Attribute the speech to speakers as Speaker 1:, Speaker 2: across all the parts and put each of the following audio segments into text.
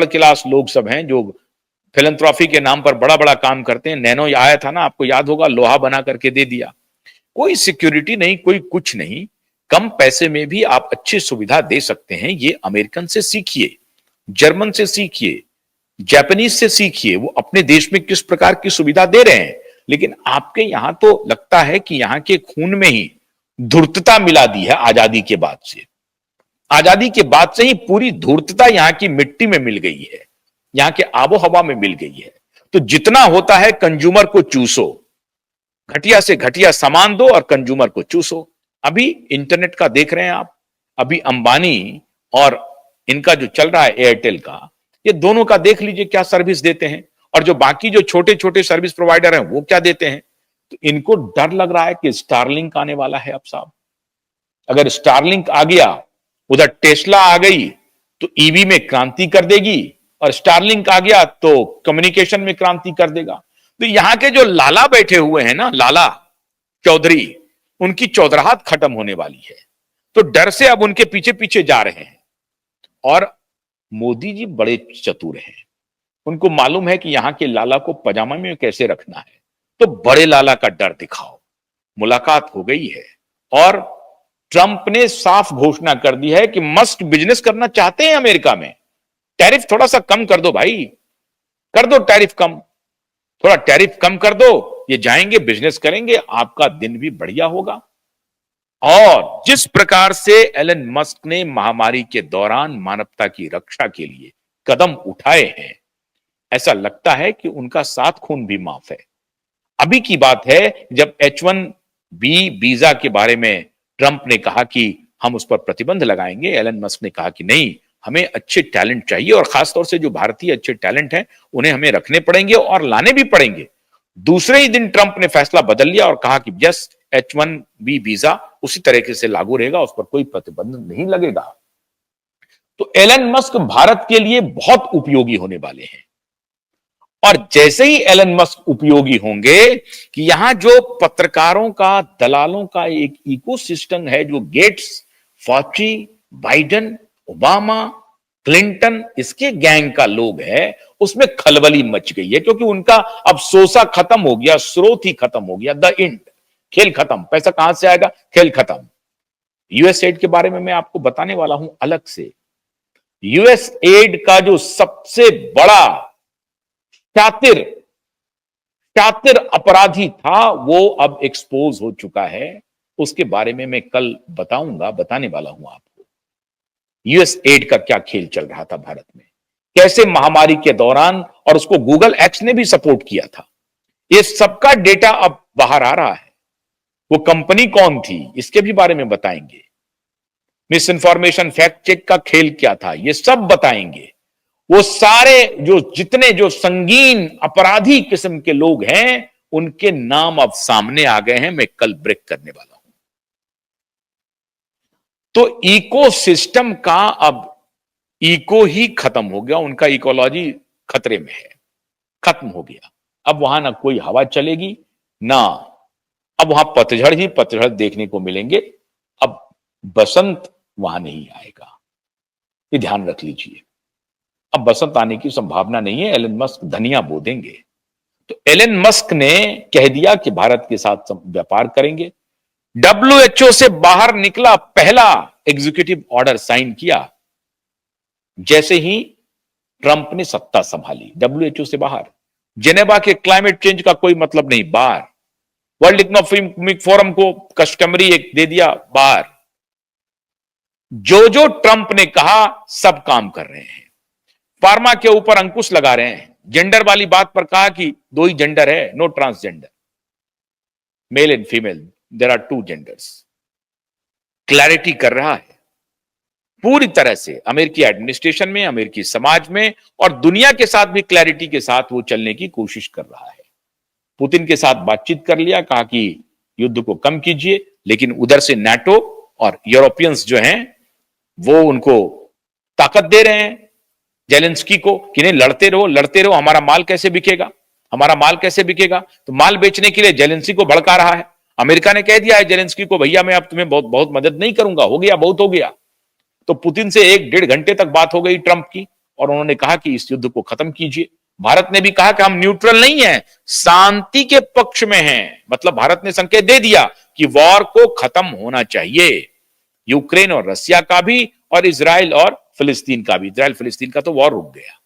Speaker 1: Third class लोग सब हैं जो फिलंथ्रॉफी के नाम पर बड़ा बड़ा काम करते हैं। नैनो आया था ना, आपको याद होगा, लोहा बना करके दे दिया। कोई सिक्योरिटी नहीं, कोई कुछ नहीं, कम पैसे में भी आप अच्छी सुविधा दे सकते हैं। ये अमेरिकन से सीखिए, जर्मन से सीखिए, जापानीज से सीखिए, वो अपने देश में किस प्रकार की सुविधा दे रहे हैं। लेकिन आपके यहां तो लगता है कि यहां के खून में ही धूर्तता मिला दी है। आजादी के बाद से, आजादी के बाद से ही पूरी धूर्तता यहां की मिट्टी में मिल गई है, यहां के आबो हवा में मिल गई है। तो जितना होता है कंज्यूमर को चूसो, घटिया से घटिया सामान दो और कंज्यूमर को चूसो। अभी इंटरनेट का देख रहे हैं आप, अभी अंबानी और इनका जो चल रहा है एयरटेल का, ये दोनों का देख लीजिए क्या सर्विस देते हैं, और जो बाकी जो छोटे छोटे सर्विस प्रोवाइडर हैं वो क्या देते हैं। तो इनको डर लग रहा है कि स्टारलिंक आने वाला है। अब साहब, अगर स्टारलिंक आ गया, उधर टेस्ला आ गई तो ईवी में क्रांति कर देगी, और स्टारलिंक आ गया तो कम्युनिकेशन में क्रांति कर देगा। तो यहां के जो लाला बैठे हुए हैं ना, लाला चौधरी, उनकी चौधराहट खत्म होने वाली है। तो डर से अब उनके पीछे पीछे जा रहे हैं। और मोदी जी बड़े चतुर हैं, उनको मालूम है कि यहां के लाला को पजामा में कैसे रखना है। तो बड़े लाला का डर दिखाओ। मुलाकात हो गई है और ट्रंप ने साफ घोषणा कर दी है कि मस्क बिजनेस करना चाहते हैं अमेरिका में। टैरिफ थोड़ा सा कम कर दो भाई, कर दो टैरिफ कम, थोड़ा टैरिफ कम कर दो, ये जाएंगे बिजनेस करेंगे, आपका दिन भी बढ़िया होगा। और जिस प्रकार से एलन मस्क ने महामारी के दौरान मानवता की रक्षा के लिए कदम उठाए हैं, ऐसा लगता है कि उनका सात खून भी माफ है। अभी की बात है जब H1B वीजा के बारे में ट्रंप ने कहा कि हम उस पर प्रतिबंध लगाएंगे, एलन मस्क ने कहा कि नहीं, हमें अच्छे टैलेंट चाहिए, और खासतौर से जो भारतीय अच्छे टैलेंट हैं उन्हें हमें रखने पड़ेंगे और लाने भी पड़ेंगे। दूसरे ही दिन ट्रंप ने फैसला बदल लिया और कहा कि यस, H1B वीजा उसी तरीके से लागू रहेगा, उस पर कोई प्रतिबंध नहीं लगेगा। तो एलन मस्क भारत के लिए बहुत उपयोगी होने वाले हैं। और जैसे ही एलन मस्क उपयोगी होंगे कि यहां जो पत्रकारों का, दलालों का एक इकोसिस्टम है, जो गेट्स, फॉची, बाइडेन, ओबामा, क्लिंटन, इसके गैंग का लोग है, उसमें खलबली मच गई है। क्योंकि उनका अब सोसा खत्म हो गया, स्रोत ही खत्म हो गया, द एंड, खेल खत्म। पैसा कहां से आएगा, खेल खत्म। यूएस एड के बारे में मैं आपको बताने वाला हूं अलग से। यूएस एड का जो सबसे बड़ा शातिर शातिर अपराधी था, वो अब एक्सपोज हो चुका है। उसके बारे में मैं कल बताने वाला हूं आपको। यूएस एड का क्या खेल चल रहा था भारत में, कैसे महामारी के दौरान, और उसको गूगल एक्स ने भी सपोर्ट किया था। ये सबका डेटा अब बाहर आ रहा है। वो कंपनी कौन थी, इसके भी बारे में बताएंगे। मिस इन्फॉर्मेशन फैक्ट चेक का खेल क्या था, ये सब बताएंगे। वो सारे जितने संगीन अपराधी किस्म के लोग हैं, उनके नाम अब सामने आ गए हैं। मैं कल ब्रेक करने वाला हूं। तो इकोसिस्टम का अब इको ही खत्म हो गया, उनका इकोलॉजी खतरे में है, खत्म हो गया। अब वहां ना कोई हवा चलेगी, ना अब वहां पतझड़ ही पतझड़ देखने को मिलेंगे। अब बसंत वहां नहीं आएगा, ये ध्यान रख लीजिए। अब बसंत आने की संभावना नहीं है। एलन मस्क धनिया बो देंगे। तो एलन मस्क ने कह दिया कि भारत के साथ व्यापार करेंगे। डब्ल्यूएचओ से बाहर निकला, पहला एग्जीक्यूटिव ऑर्डर साइन किया जैसे ही ट्रंप ने सत्ता संभाली। डब्ल्यूएचओ से बाहर, जेनेवा के क्लाइमेट चेंज का कोई मतलब नहीं, बाहर। वर्ल्ड इकोनॉमिक फोरम को कस्टमरी एक दे दिया, बाहर। जो ट्रंप ने कहा सब काम कर रहे हैं। फार्मा के ऊपर अंकुश लगा रहे हैं। जेंडर वाली बात पर कहा कि 2 ही जेंडर है, no transgender, male and female, there are 2 genders. Clarity कर रहा है पूरी तरह से अमेरिकी एडमिनिस्ट्रेशन में, अमेरिकी समाज में, और दुनिया के साथ भी क्लैरिटी के साथ वो चलने की कोशिश कर रहा है। पुतिन के साथ बातचीत कर लिया, कहा कि युद्ध को कम कीजिए, लेकिन उधर से नाटो और यूरोपियंस जो हैं वो उनको ताकत दे रहे हैं, जेलेंस्की को, कि नहीं लड़ते रहो, हमारा माल कैसे बिकेगा, हमारा माल कैसे बिकेगा। तो माल बेचने के लिए जेलेंस्की को भड़का रहा है। अमेरिका ने कह दिया है जेलेंस्की को, भैया मैं अब तुम्हें बहुत मदद नहीं करूंगा, हो गया, बहुत हो गया। तो पुतिन से 1-1.5 घंटे तक बात हो गई ट्रंप की, और उन्होंने कहा कि इस युद्ध को खत्म कीजिए। भारत ने भी कहा कि हम न्यूट्रल नहीं है, शांति के पक्ष में हैं। मतलब भारत ने संकेत दे दिया कि वॉर को खत्म होना चाहिए, यूक्रेन और रसिया का भी और इजराइल और फिलिस्तीन का भी। इजराइल फिलिस्तीन का तो वॉर रुक गया,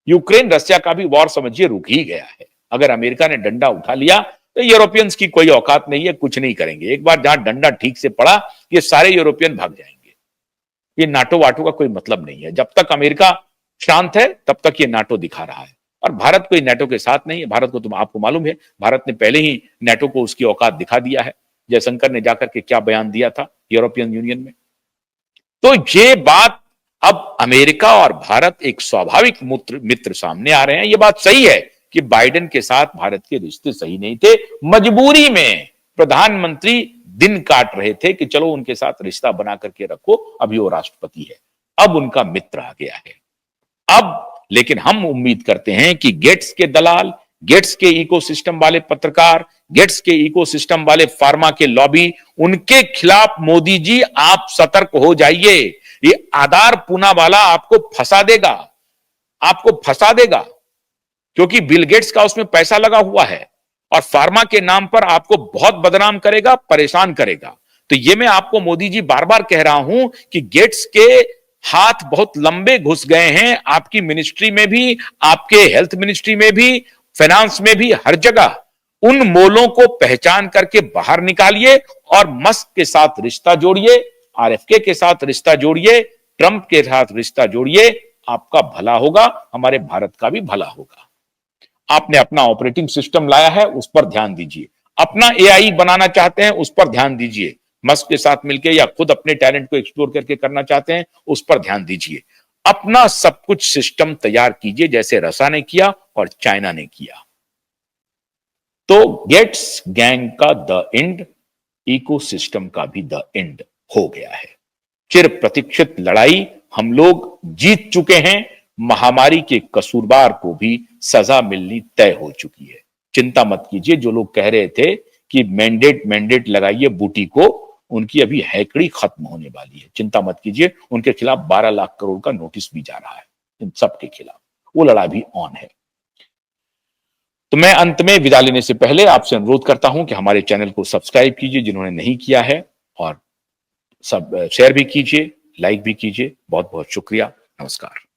Speaker 1: यूक्रेन रसिया का भी वॉर समझिए रुक ही गया है। अगर अमेरिका ने डंडा उठा लिया तो यूरोपियंस की कोई औकात नहीं है, कुछ नहीं करेंगे। एक बार जहां डंडा ठीक से पड़ा, ये सारे यूरोपियन भाग जाएंगे। ये नाटो वाटो का कोई मतलब नहीं है। जब तक अमेरिका शांत है तब तक ये नाटो दिखा रहा है, और भारत कोई नाटो के साथ नहीं है। भारत को आपको मालूम है, भारत ने पहले ही नाटो को उसकी औकात दिखा दिया है। जयशंकर ने जाकर के क्या बयान दिया था यूरोपियन यूनियन में। तो ये बात, अब अमेरिका और भारत एक स्वाभाविक मित्र सामने आ रहे हैं। ये बात सही है कि बाइडेन के साथ भारत के रिश्ते सही नहीं थे, मजबूरी में प्रधानमंत्री दिन काट रहे थे कि चलो उनके साथ रिश्ता बना करके रखो, अभी वो राष्ट्रपति है, अब उनका मित्र आ गया है। अब लेकिन हम उम्मीद करते हैं कि गेट्स के दलाल, गेट्स के इकोसिस्टम वाले पत्रकार, गेट्स के इकोसिस्टम वाले फार्मा के लॉबी, उनके खिलाफ मोदी जी आप सतर्क हो जाइए। ये आधार पूना वाला आपको फंसा देगा, आपको फंसा देगा, क्योंकि बिल गेट्स का उसमें पैसा लगा हुआ है और फार्मा के नाम पर आपको बहुत बदनाम करेगा, परेशान करेगा। तो ये मैं आपको मोदी जी बार बार कह रहा हूं कि गेट्स के हाथ बहुत लंबे घुस गए हैं आपकी मिनिस्ट्री में भी, आपके हेल्थ मिनिस्ट्री में भी, फाइनेंस में भी, हर जगह। उन मोलों को पहचान करके बाहर निकालिए और मस्क के साथ रिश्ता जोड़िए, आरएफके के साथ रिश्ता जोड़िए, ट्रंप के साथ रिश्ता जोड़िए। आपका भला होगा, हमारे भारत का भी भला होगा। आपने अपना ऑपरेटिंग सिस्टम लाया है, उस पर ध्यान दीजिए। अपना एआई बनाना चाहते हैं, उस पर ध्यान दीजिए। मस्क के साथ मिलकर या खुद अपने टैलेंट को एक्सप्लोर करके करना चाहते हैं, उस पर ध्यान दीजिए। अपना सब कुछ सिस्टम तैयार कीजिए, जैसे रसा ने किया और चाइना ने किया। तो गेट्स गैंग का द एंड, इकोसिस्टम का भी द एंड हो गया है। चिर प्रतीक्षित लड़ाई हम लोग जीत चुके हैं। महामारी के कसूरवार को भी सजा मिलनी तय हो चुकी है। चिंता मत कीजिए। जो लोग कह रहे थे कि मैंडेट लगाइए बूटी को, उनकी अभी हैकड़ी खत्म होने वाली है। चिंता मत कीजिए। उनके खिलाफ 12 लाख करोड़ का नोटिस भी जा रहा है, इन सबके खिलाफ। वो लड़ाई भी ऑन है। तो मैं अंत में विदा लेने से पहले आपसे अनुरोध करता हूं कि हमारे चैनल को सब्सक्राइब कीजिए जिन्होंने नहीं किया है, और सब शेयर भी कीजिए, लाइक भी कीजिए। बहुत बहुत शुक्रिया। नमस्कार।